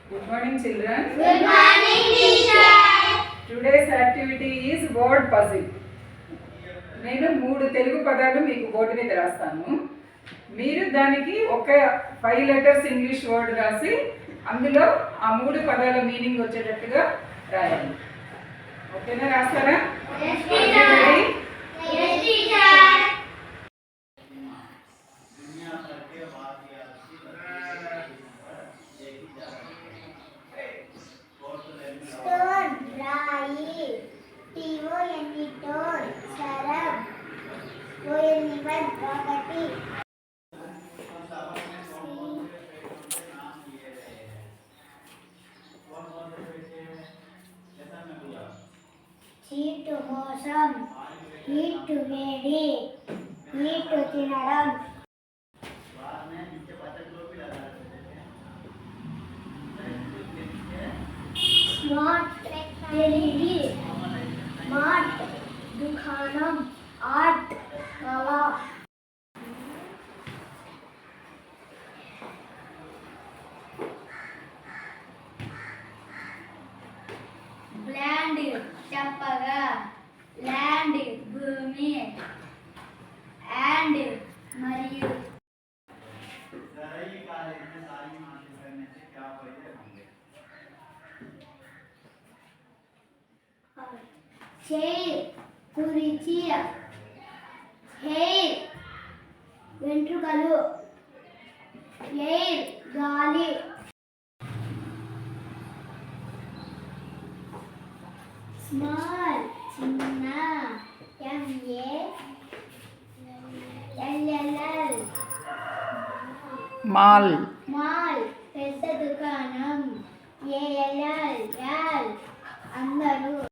Good morning, children. Good morning, teacher. Today's activity is word puzzle. నేను 3 తెలుగు పదాలు మీకు board మీద రాస్తాను. మీరు దానికి ఒక 5 లెటర్స్ ఇంగ్లీష్ వర్డ్ రాసి అందులో ఆ 3 పదాల మీనింగ్ వచ్చేటట్టుగా రాయాలి. ఓకేనా? రాస్తారా? Yes, teacher. Yes, teacher. Stone, రాయి, T-O-N-E, stone, శరం, O-N-E-1, ఒకటి. చీటు మోసం, హీటు వేడి, హీటు తినడం. స్మార్ట్ తెలివి, స్మార్ట్ దుకాణం, ఆర్ట్ కళ. ల్యాండ్ చెప్పగా, ల్యాండ్ భూమి, అండ్ మరియు. చైర్ కుర్చీ, హెయిర్ వెంట్రుకలు, ఎయిర్ గాలి. స్మాల్ చిన్న, MALL. మాల్ మాల్ పెద్ద దుకాణం, ALL.